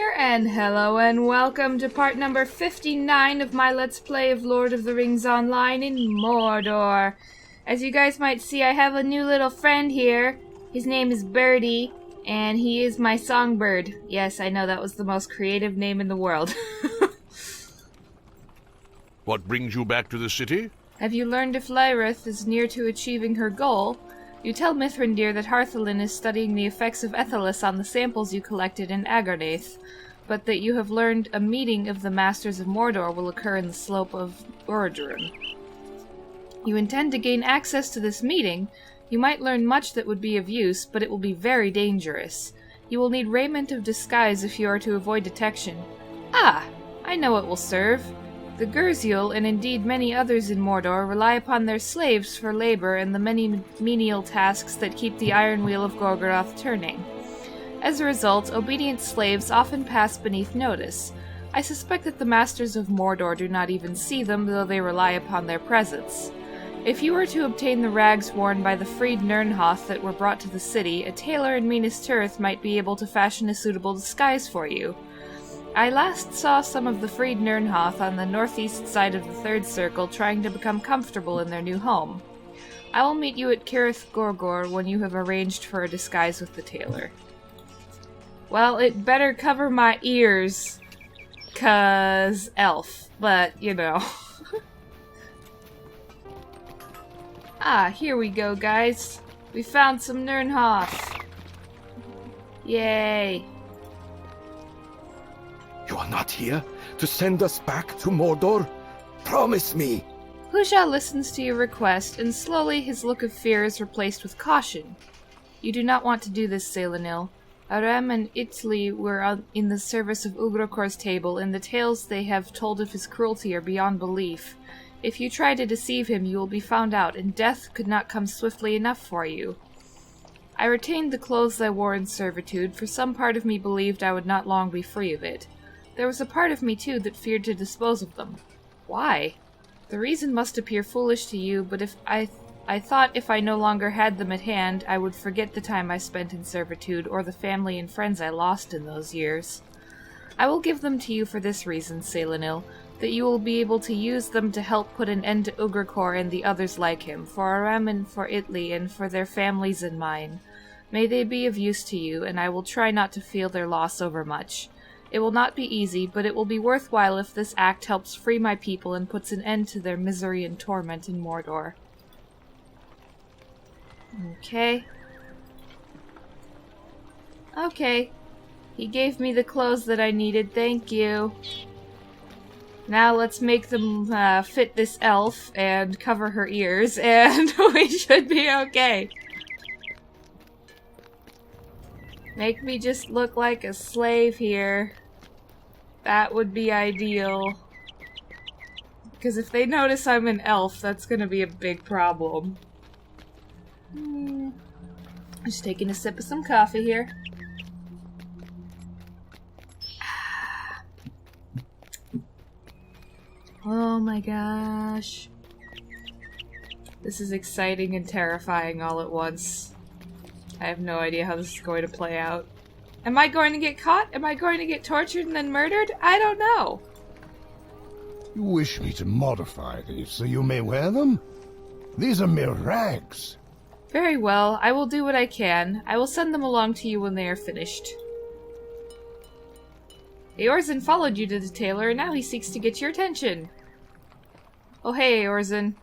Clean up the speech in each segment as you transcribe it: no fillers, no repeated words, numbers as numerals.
here, and hello and welcome to part number 59 of my Let's Play of Lord of the Rings Online in Mordor. As you guys might see, I have a new little friend here. His name is Birdie, and he is my songbird. Yes, I know that was the most creative name in the world. What brings you back to the city? Have you learned if Lyrith is near to achieving her goal? You tell Mithrandir that Harthalin is studying the effects of Ethelis on the samples you collected in Agardath, but that you have learned a meeting of the Masters of Mordor will occur in the slope of Urodrun. You intend to gain access to this meeting. You might learn much that would be of use, but it will be very dangerous. You will need raiment of disguise if you are to avoid detection. Ah, I know it will serve. The Gurziel, and indeed many others in Mordor, rely upon their slaves for labor and the many menial tasks that keep the iron wheel of Gorgoroth turning. As a result, obedient slaves often pass beneath notice. I suspect that the Masters of Mordor do not even see them, though they rely upon their presence. If you were to obtain the rags worn by the freed Nirnhoth that were brought to the city, a tailor in Minas Tirith might be able to fashion a suitable disguise for you. I last saw some of the freed Nirnhoth on the northeast side of the Third Circle trying to become comfortable in their new home. I will meet you at Cirith Gorgor when you have arranged for a disguise with the tailor. Well, it better cover my ears, 'cause elf, but, you know. Ah, here we go, guys. We found some Nirnhoth. Yay. You are not here to send us back to Mordor? Promise me! Hujah listens to your request, and slowly his look of fear is replaced with caution. You do not want to do this, Saelunil. Aram and Itli were in the service of Ugrokor's table, and the tales they have told of his cruelty are beyond belief. If you try to deceive him, you will be found out, and death could not come swiftly enough for you. I retained the clothes I wore in servitude, for some part of me believed I would not long be free of it. There was a part of me, too, that feared to dispose of them. Why? The reason must appear foolish to you, but if I thought if I no longer had them at hand, I would forget the time I spent in servitude, or the family and friends I lost in those years. I will give them to you for this reason, Saelunil, that you will be able to use them to help put an end to Ugrikor and the others like him, for Aram and for Itli, and for their families and mine. May they be of use to you, and I will try not to feel their loss overmuch. It will not be easy, but it will be worthwhile if this act helps free my people and puts an end to their misery and torment in Mordor. Okay. Okay. He gave me the clothes that I needed, thank you. Now let's make them fit this elf and cover her ears, and we should be okay. Make me just look like a slave here. That would be ideal. Because if they notice I'm an elf, that's gonna be a big problem. Just taking a sip of some coffee here. Oh my gosh. This is exciting and terrifying all at once. I have no idea how this is going to play out. Am I going to get caught? Am I going to get tortured and then murdered? I don't know. You wish me to modify these so you may wear them? These are mere rags. Very well, I will do what I can. I will send them along to you when they are finished. Eorzin followed you to the tailor, and now he seeks to get your attention. Oh hey, Eorzin.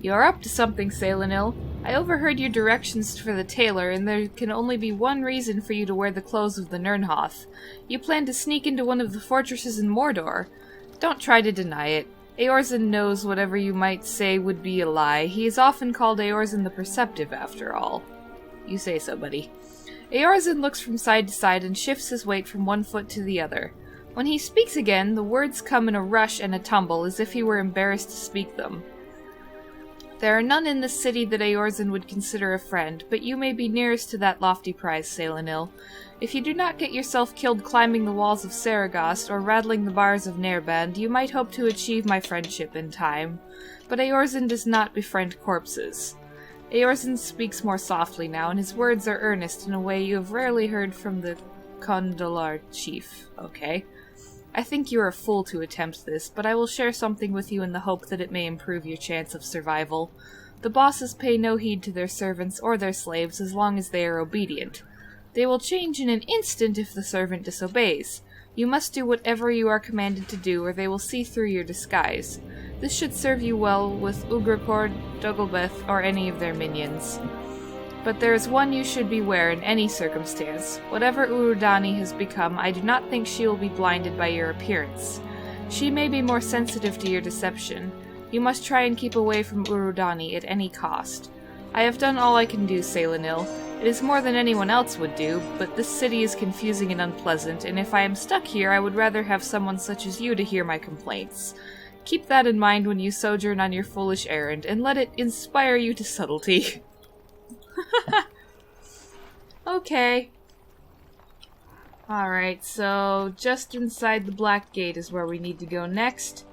You're up to something, Saelunil. I overheard your directions for the tailor, and there can only be one reason for you to wear the clothes of the Nirnhoth. You plan to sneak into one of the fortresses in Mordor. Don't try to deny it. Eorzin knows whatever you might say would be a lie. He is often called Eorzin the Perceptive, after all. You say so, buddy. Eorzin looks from side to side and shifts his weight from one foot to the other. When he speaks again, the words come in a rush and a tumble, as if he were embarrassed to speak them. There are none in this city that Eorzin would consider a friend, but you may be nearest to that lofty prize, Saelunil. If you do not get yourself killed climbing the walls of Saragast or rattling the bars of Nerband, you might hope to achieve my friendship in time. But Eorzin does not befriend corpses. Eorzen speaks more softly now, and his words are earnest in a way you have rarely heard from the Condolar chief. Okay. I think you are a fool to attempt this, but I will share something with you in the hope that it may improve your chance of survival. The bosses pay no heed to their servants or their slaves as long as they are obedient. They will change in an instant if the servant disobeys. You must do whatever you are commanded to do, or they will see through your disguise. This should serve you well with Ugrapor, Dugglebeth, or any of their minions. But there is one you should beware in any circumstance. Whatever Urudani has become, I do not think she will be blinded by your appearance. She may be more sensitive to your deception. You must try and keep away from Urudani at any cost. I have done all I can do, Saelunil. It is more than anyone else would do, but this city is confusing and unpleasant, and if I am stuck here, I would rather have someone such as you to hear my complaints. Keep that in mind when you sojourn on your foolish errand, and let it inspire you to subtlety. Okay. Alright, so just inside the Black Gate is where we need to go next.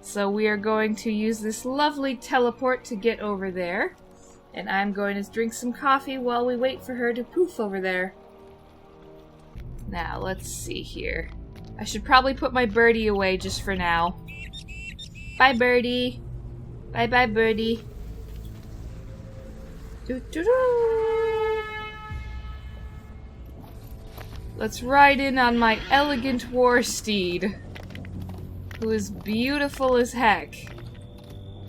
So we are going to use this lovely teleport to get over there. And I'm going to drink some coffee while we wait for her to poof over there. Now, let's see here. I should probably put my birdie away just for now. Bye, birdie. Bye-bye, birdie. Doo-doo-doo. Let's ride in on my elegant war steed, who is beautiful as heck.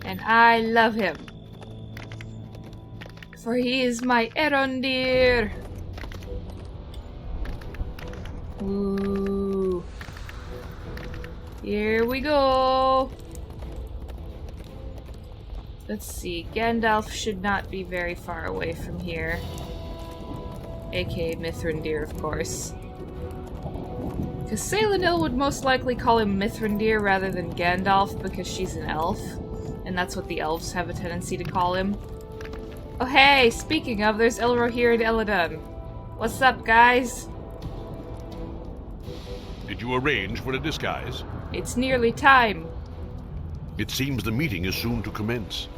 And I love him. For he is my Erondir. Ooh. Here we go. Let's see. Gandalf should not be very far away from here. AKA Mithrandir, of course. Because Saelunil would most likely call him Mithrandir rather than Gandalf because she's an elf. And that's what the elves have a tendency to call him. Oh hey, speaking of, there's Elrohir and Eladon. What's up, guys? Did you arrange for a disguise? It's nearly time. It seems the meeting is soon to commence.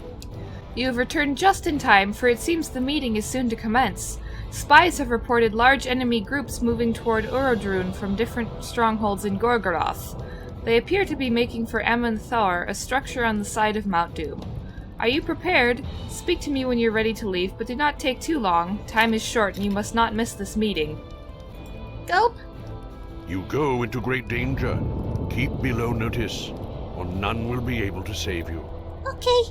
You have returned just in time, for it seems the meeting is soon to commence. Spies have reported large enemy groups moving toward Urodrun from different strongholds in Gorgoroth. They appear to be making for Amon Thar, a structure on the side of Mount Doom. Are you prepared? Speak to me when you're ready to leave, but do not take too long. Time is short, and you must not miss this meeting. Gulp! You go into great danger. Keep below notice, or none will be able to save you. Okay.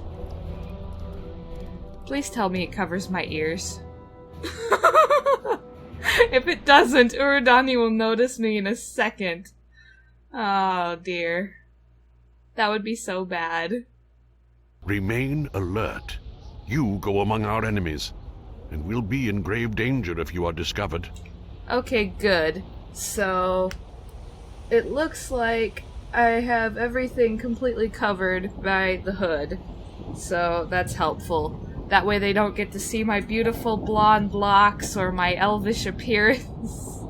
Please tell me it covers my ears. If it doesn't, Urudani will notice me in a second. Oh dear. That would be so bad. Remain alert. You go among our enemies, and we'll be in grave danger if you are discovered. Okay, good. So, it looks like I have everything completely covered by the hood. So, that's helpful. That way they don't get to see my beautiful blonde locks or my elvish appearance.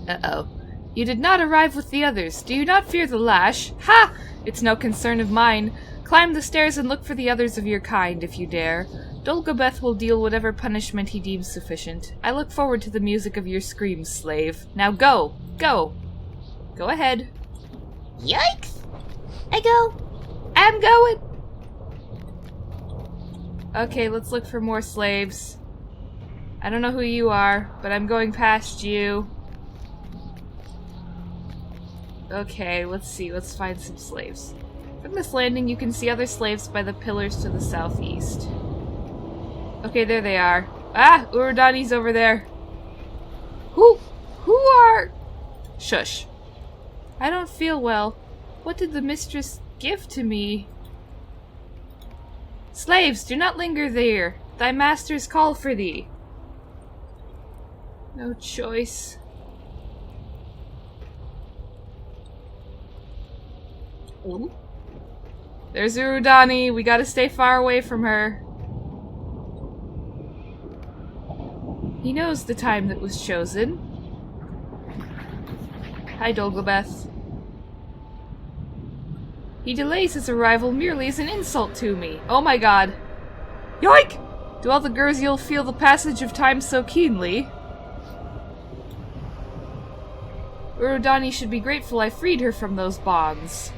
Uh-oh. You did not arrive with the others. Do you not fear the lash? Ha! It's no concern of mine. Climb the stairs and look for the others of your kind, if you dare. Dulgobeth will deal whatever punishment he deems sufficient. I look forward to the music of your screams, slave. Now go! Go! Go ahead. Yikes! I go. I'm going! Okay, let's look for more slaves. I don't know who you are, but I'm going past you. Okay, let's see. Let's find some slaves. From this landing, you can see other slaves by the pillars to the southeast. Okay, there they are. Ah! Urudani's over there. Who are... Shush. I don't feel well. What did the mistress give to me? Slaves, do not linger there. Thy masters call for thee. No choice. Ooh. There's Urudani. We gotta stay far away from her. He knows the time that was chosen. Hi, Dulgobeth. He delays his arrival merely as an insult to me. Oh my god. Yoink! Do all the Gurzyl feel the passage of time so keenly? Urudani should be grateful I freed her from those bonds.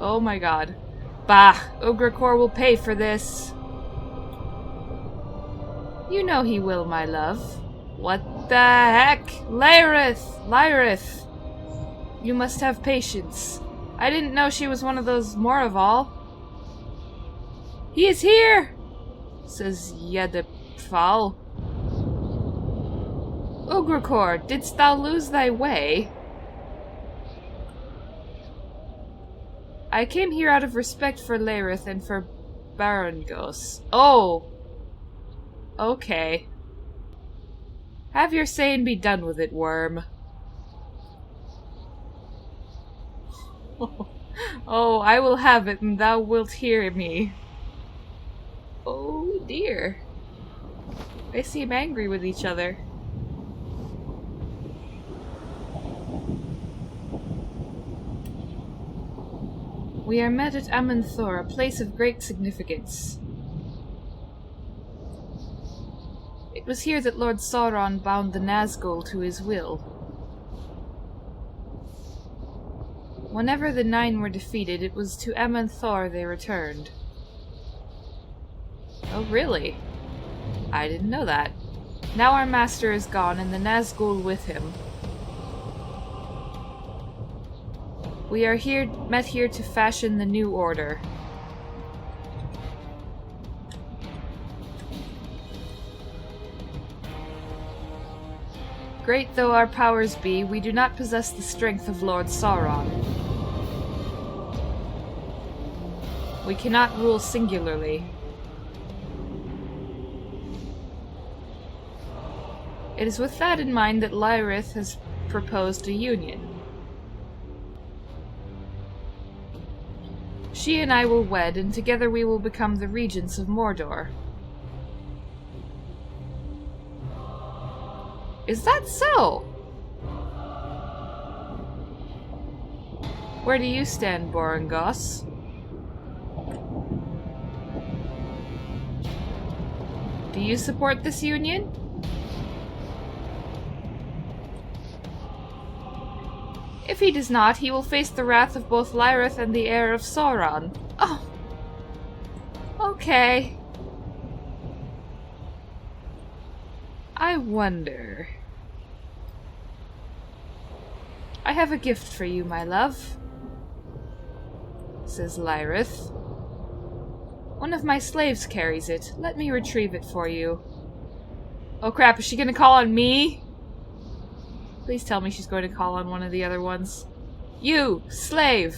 Oh my god. Bah! Ugrakor will pay for this. You know he will, my love. What the heck? Lyrith! You must have patience. I didn't know she was one of those Moraval. He is here! Says Yedipfal. Ugrakor, didst thou lose thy way? I came here out of respect for Lyrith and for Barangos. Oh! Okay. Have your say and be done with it, worm. Oh, I will have it, and thou wilt hear me. Oh dear. They seem angry with each other. We are met at Aman'Thor, a place of great significance. It was here that Lord Sauron bound the Nazgul to his will. Whenever the Nine were defeated, it was to Aman'Thor they returned. Oh, really? I didn't know that. Now our master is gone, and the Nazgul with him. We are met here to fashion the new order. Great though our powers be, we do not possess the strength of Lord Sauron. We cannot rule singularly. It is with that in mind that Lyrith has proposed a union. She and I will wed, and together we will become the regents of Mordor. Is that so? Where do you stand, Borangos? Do you support this union? If he does not, he will face the wrath of both Lyrith and the heir of Sauron. Oh! Okay. I wonder... I have a gift for you, my love, says Lyrith. One of my slaves carries it. Let me retrieve it for you. Oh crap, is she gonna call on me? Please tell me she's going to call on one of the other ones. You, slave!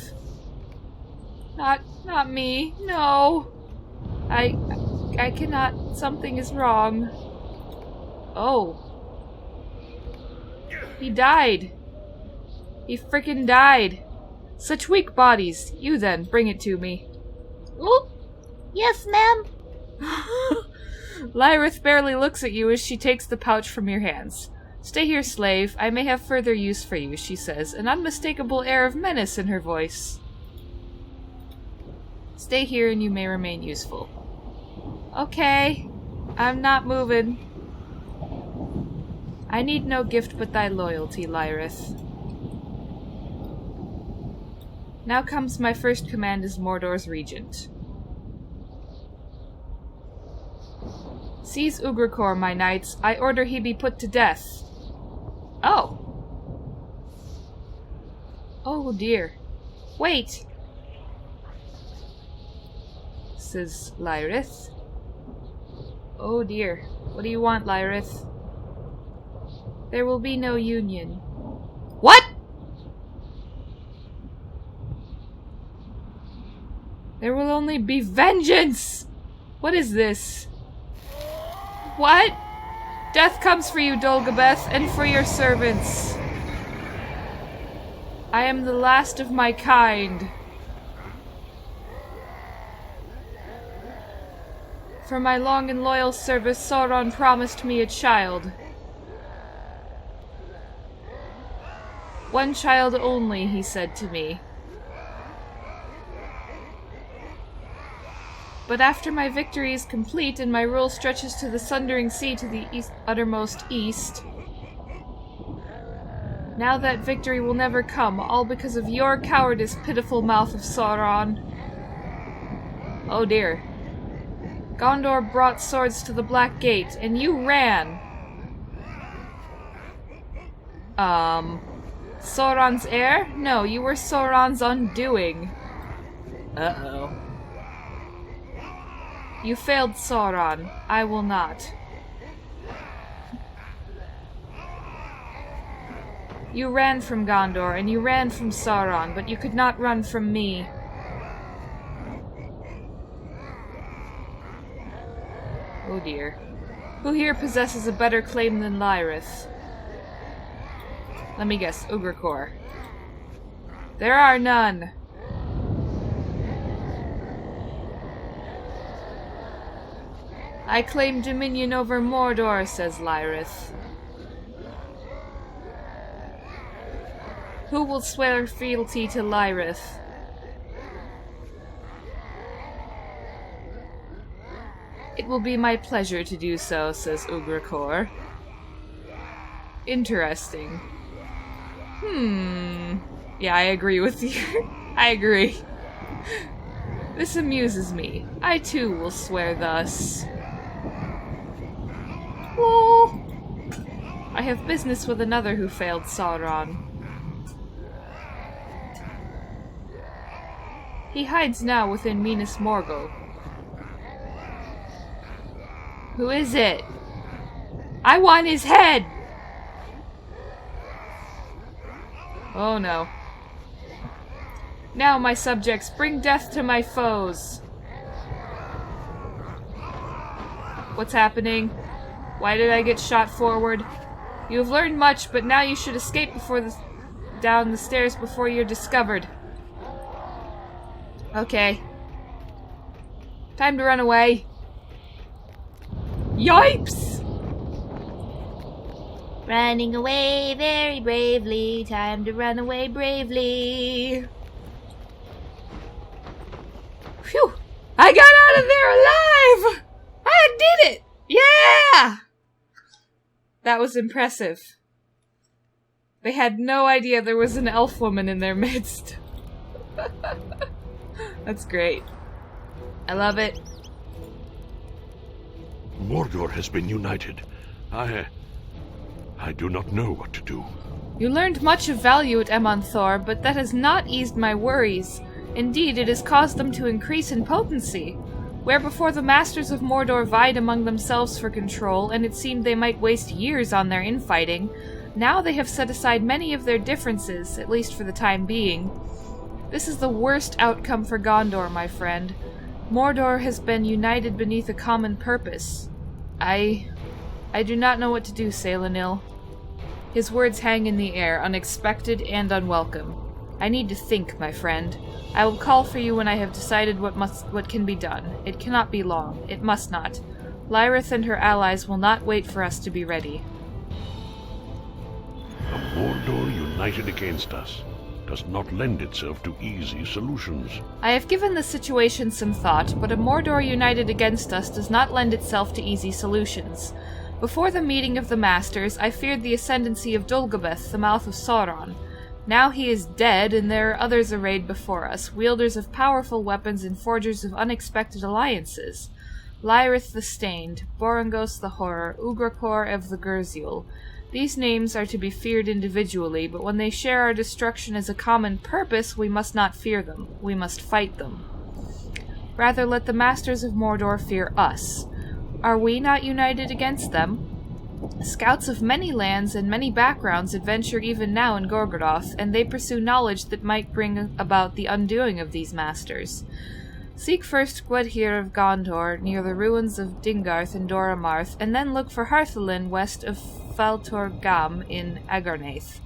Not me. No! I cannot. Something is wrong. Oh. He died. He frickin' died. Such weak bodies. You then, bring it to me. Oh, yes, ma'am. Lyrith barely looks at you as she takes the pouch from your hands. Stay here, slave. I may have further use for you, she says, an unmistakable air of menace in her voice. Stay here and you may remain useful. Okay. I'm not moving. I need no gift but thy loyalty, Lyrith. Now comes my first command as Mordor's regent. Seize Ugrakor, my knights. I order he be put to death. Oh. Oh dear. Wait, says Lyrith. Oh dear. What do you want, Lyrith? There will be no union. What? There will only be vengeance! What is this? What? Death comes for you, Dolgabeth, and for your servants. I am the last of my kind. For my long and loyal service, Sauron promised me a child. One child only, he said to me. But after my victory is complete and my rule stretches to the Sundering Sea to the uttermost east, now that victory will never come, all because of your cowardice, pitiful mouth of Sauron. Oh dear. Gondor brought swords to the Black Gate, and you ran! Sauron's heir? No, you were Sauron's undoing. Uh-oh. You failed Sauron. I will not. You ran from Gondor, and you ran from Sauron, but you could not run from me. Oh dear. Who here possesses a better claim than Lyrith? Let me guess, Ugrikor. There are none. I claim dominion over Mordor, says Lyrith. Who will swear fealty to Lyrith? It will be my pleasure to do so, says Ugrikor. Interesting. Yeah, I agree with you. I agree. This amuses me. I too will swear thus. Whoa. I have business with another who failed Sauron. He hides now within Minas Morgul. Who is it? I want his head! Oh no. Now, my subjects, bring death to my foes. What's happening? Why did I get shot forward? You have learned much, but now you should escape down the stairs before you're discovered. Okay. Time to run away. Yipes! Running away very bravely. Time to run away bravely. Phew! I got out of there alive! I did it! Yeah! That was impressive. They had no idea there was an elf woman in their midst. That's great. I love it. Mordor has been united. I do not know what to do. You learned much of value at Emonthor, but that has not eased my worries. Indeed, it has caused them to increase in potency. Where before the Masters of Mordor vied among themselves for control, and it seemed they might waste years on their infighting, now they have set aside many of their differences, at least for the time being. This is the worst outcome for Gondor, my friend. Mordor has been united beneath a common purpose. I do not know what to do, Saelunil. His words hang in the air, unexpected and unwelcome. I need to think, my friend. I will call for you when I have decided what can be done. It cannot be long. It must not. Lyrith and her allies will not wait for us to be ready. A Mordor united against us does not lend itself to easy solutions. I have given the situation some thought, but a Mordor united against us does not lend itself to easy solutions. Before the meeting of the Masters, I feared the ascendancy of Dulgobeth, the mouth of Sauron. Now he is dead, and there are others arrayed before us, wielders of powerful weapons and forgers of unexpected alliances. Lyrith the Stained, Borongos the Horror, Ugrikor of the Gurzul. These names are to be feared individually, but when they share our destruction as a common purpose, we must not fear them. We must fight them. Rather, let the Masters of Mordor fear us. Are we not united against them? Scouts of many lands and many backgrounds adventure even now in Gorgoroth, and they pursue knowledge that might bring about the undoing of these masters. Seek first Gwydir of Gondor, near the ruins of Dingarth and Doramarth, and then look for Harthelin west of Faltor Gam in Agarnath.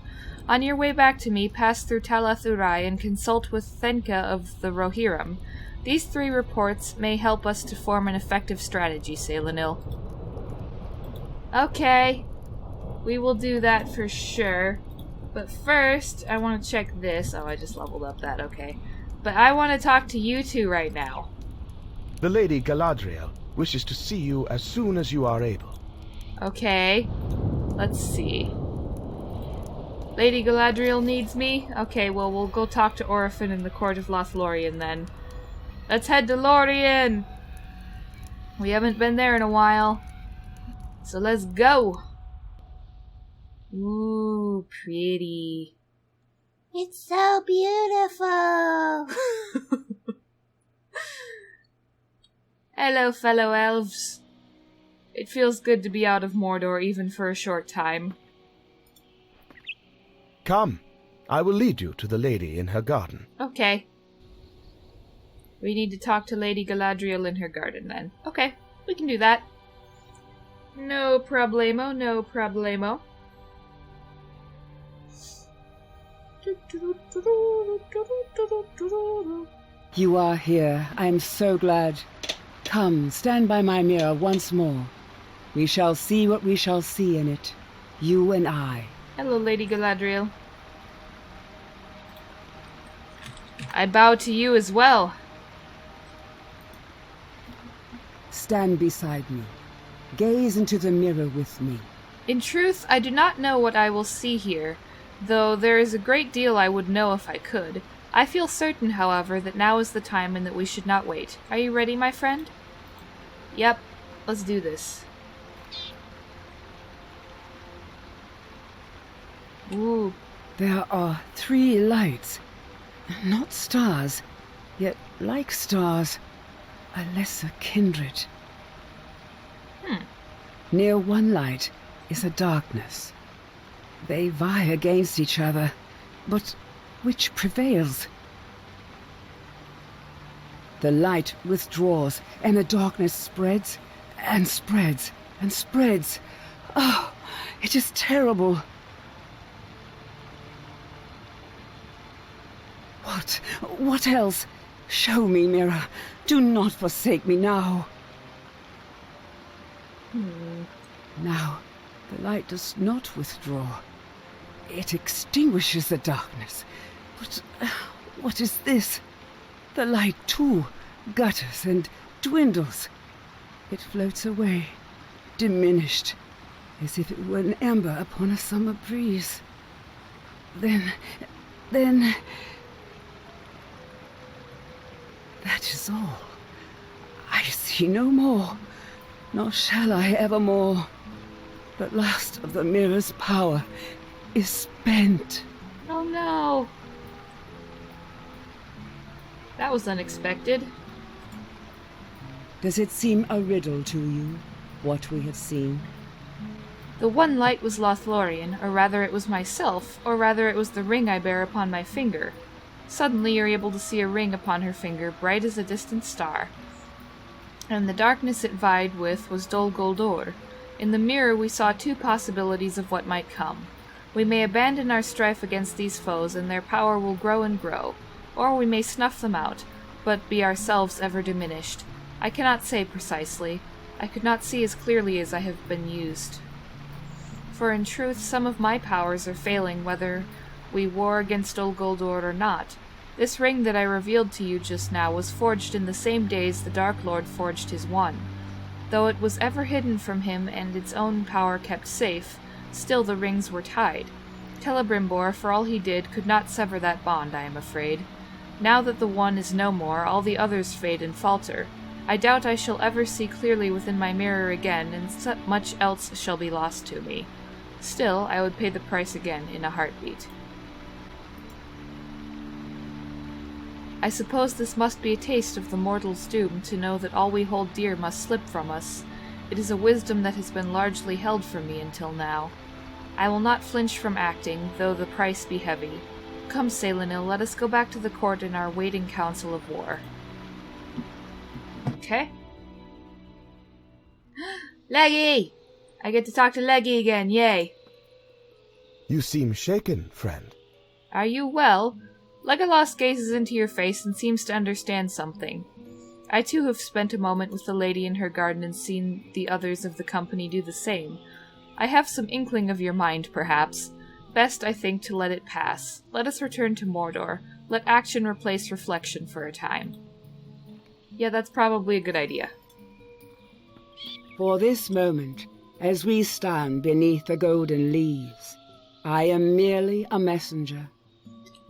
On your way back to me, pass through Talath Urai and consult with Thenka of the Rohirrim. These 3 reports may help us to form an effective strategy, Saelunil. Okay, we will do that for sure. But first, I want to check this. Oh, I just leveled up that, okay. But I want to talk to you two right now. The Lady Galadriel wishes to see you as soon as you are able. Okay. Let's see. Lady Galadriel needs me? Okay, well, we'll go talk to Orphan in the court of Lothlorien then. Let's head to Lorien! We haven't been there in a while. So let's go! Ooh, pretty. It's so beautiful. Hello, fellow elves. It feels good to be out of Mordor even for a short time. Come, I will lead you to the lady in her garden. Okay. We need to talk to Lady Galadriel in her garden then. Okay, we can do that. No problemo, no problemo. You are here. I am so glad. Come, stand by my mirror once more. We shall see what we shall see in it. You and I. Hello, Lady Galadriel. I bow to you as well. Stand beside me. Gaze into the mirror with me. In truth, I do not know what I will see here, though there is a great deal I would know if I could. I feel certain, however, that now is the time and that we should not wait. Are you ready, my friend? Yep, let's do this. Ooh. There are 3 lights. Not stars, yet like stars. A lesser kindred. Near one light is a darkness. They vie against each other, but which prevails? The light withdraws, and the darkness spreads, and spreads, and spreads. Oh, it is terrible. What else? Show me, mirror. Do not forsake me now. Now, the light does not withdraw. It extinguishes the darkness. But what is this? The light, too, gutters and dwindles. It floats away, diminished, as if it were an ember upon a summer breeze. Then... That is all. I see no more, nor shall I evermore. The last of the mirror's power is spent. Oh no! That was unexpected. Does it seem a riddle to you, what we have seen? The one light was Lothlorien, or rather it was myself, or rather it was the ring I bear upon my finger. Suddenly you're able to see a ring upon her finger, bright as a distant star. And the darkness it vied with was Dol Guldur. In the mirror we saw 2 possibilities of what might come. We may abandon our strife against these foes, and their power will grow and grow. Or we may snuff them out, but be ourselves ever diminished. I cannot say precisely. I could not see as clearly as I have been used. For in truth some of my powers are failing whether we war against Dol Guldur or not. This ring that I revealed to you just now was forged in the same days the Dark Lord forged his one. Though it was ever hidden from him and its own power kept safe, still the rings were tied. Celebrimbor, for all he did, could not sever that bond, I am afraid. Now that the one is no more, all the others fade and falter. I doubt I shall ever see clearly within my mirror again, and much else shall be lost to me. Still, I would pay the price again in a heartbeat. I suppose this must be a taste of the mortal's doom, to know that all we hold dear must slip from us. It is a wisdom that has been largely held from me until now. I will not flinch from acting, though the price be heavy. Come, Saelunil, let us go back to the court in our waiting council of war. Okay. Leggy! I get to talk to Leggy again, yay! You seem shaken, friend. Are you well? Legolas gazes into your face and seems to understand something. I too have spent a moment with the lady in her garden and seen the others of the company do the same. I have some inkling of your mind, perhaps. Best, I think, to let it pass. Let us return to Mordor. Let action replace reflection for a time. Yeah, that's probably a good idea. For this moment, as we stand beneath the golden leaves, I am merely a messenger.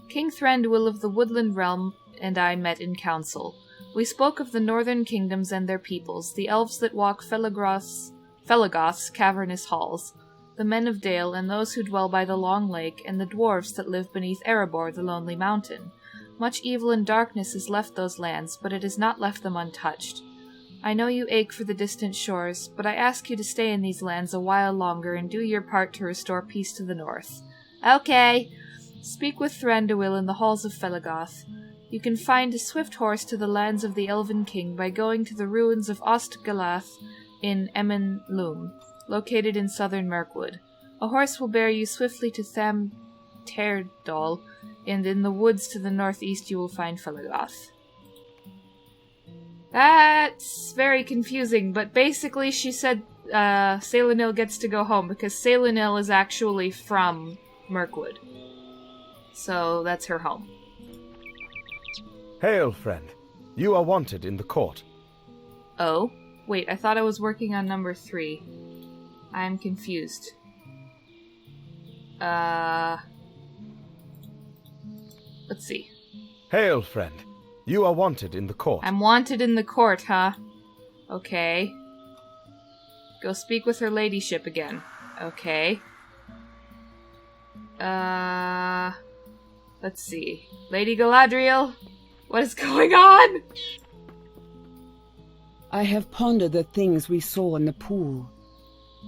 King Thranduil of the Woodland Realm and I met in council. We spoke of the northern kingdoms and their peoples, the elves that walk Felaggoth's cavernous halls, the men of Dale and those who dwell by the long lake, and the dwarves that live beneath Erebor, the lonely mountain. Much evil and darkness has left those lands, but it has not left them untouched. I know you ache for the distant shores, but I ask you to stay in these lands a while longer and do your part to restore peace to the north. Okay. Speak with Thranduil in the halls of Felaggoth. You can find a swift horse to the lands of the Elven King by going to the ruins of Ostgalath in Emyn Luam, located in southern Mirkwood. A horse will bear you swiftly to Tairdal, and in the woods to the northeast you will find Felaggoth. That's very confusing, but basically she said Saelunil gets to go home, because Saelunil is actually from Mirkwood. So that's her home. Hail, friend. You are wanted in the court. Oh? Wait, I thought I was working on number 3. I'm confused. Let's see. Hail, friend. You are wanted in the court. I'm wanted in the court, huh? Okay. Go speak with her ladyship again. Okay. Let's see. Lady Galadriel? What is going on? I have pondered the things we saw in the pool.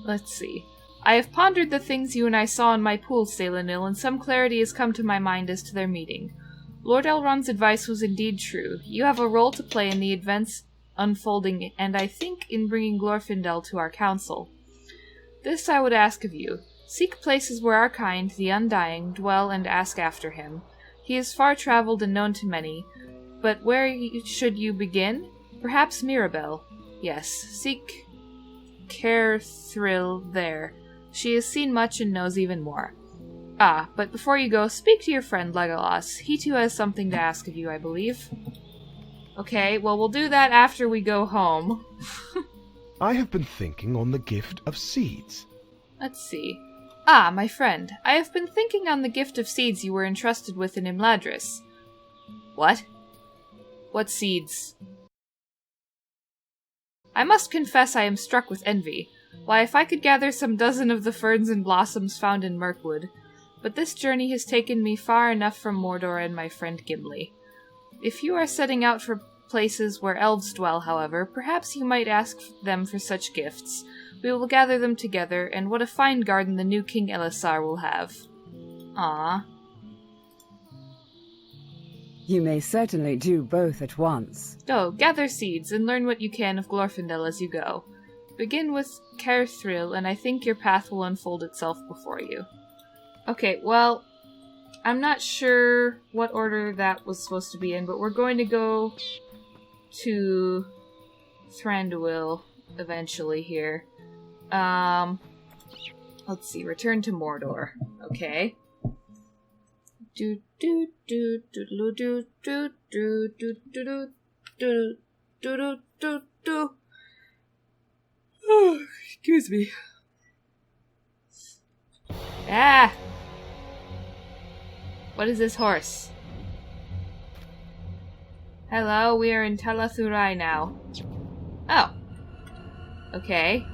Let's see. I have pondered the things you and I saw in my pool, Saelunil, and some clarity has come to my mind as to their meaning. Lord Elrond's advice was indeed true. You have a role to play in the events unfolding, and I think in bringing Glorfindel to our council. This I would ask of you. Seek places where our kind, the Undying, dwell and ask after him. He is far-travelled and known to many, but where should you begin? Perhaps Mirabelle. Yes, seek Caerthrill there. She has seen much and knows even more. Ah, but before you go, speak to your friend Legolas. He too has something to ask of you, I believe. Okay, well we'll do that after we go home. I have been thinking on the gift of seeds. Let's see. Ah, my friend, I have been thinking on the gift of seeds you were entrusted with in Imladris. What? What seeds? I must confess I am struck with envy. Why, if I could gather some dozen of the ferns and blossoms found in Mirkwood. But this journey has taken me far enough from Mordor and my friend Gimli. If you are setting out for places where elves dwell, however, perhaps you might ask them for such gifts. We will gather them together, and what a fine garden the new King Elisar will have. Ah. You may certainly do both at once. Go, gather seeds, and learn what you can of Glorfindel as you go. Begin with Caerthrill, and I think your path will unfold itself before you. Okay, well, I'm not sure what order that was supposed to be in, but we're going to go to Thranduil eventually here. Let's see, return to Mordor. Okay. Do do do do do do do do do do do do do do. Oh, excuse me. Ah! What is this horse? Hello, we are in Talathurai now. Oh. Okay.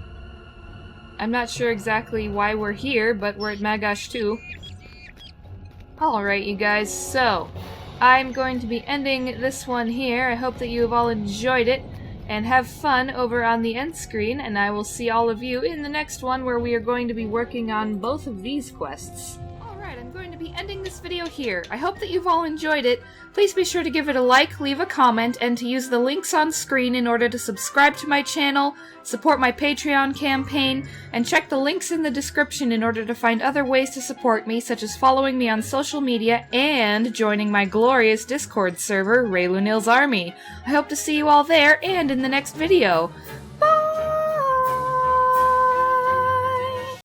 I'm not sure exactly why we're here, but we're at Magash 2. Alright, you guys, so I'm going to be ending this one here. I hope that you have all enjoyed it, and have fun over on the end screen, and I will see all of you in the next one where we are going to be working on both of these quests. Alright, I'm going to be ending this video here. I hope that you've all enjoyed it. Please be sure to give it a like, leave a comment, and to use the links on screen in order to subscribe to my channel, support my Patreon campaign, and check the links in the description in order to find other ways to support me, such as following me on social media and joining my glorious Discord server, Raelunil's Army. I hope to see you all there and in the next video.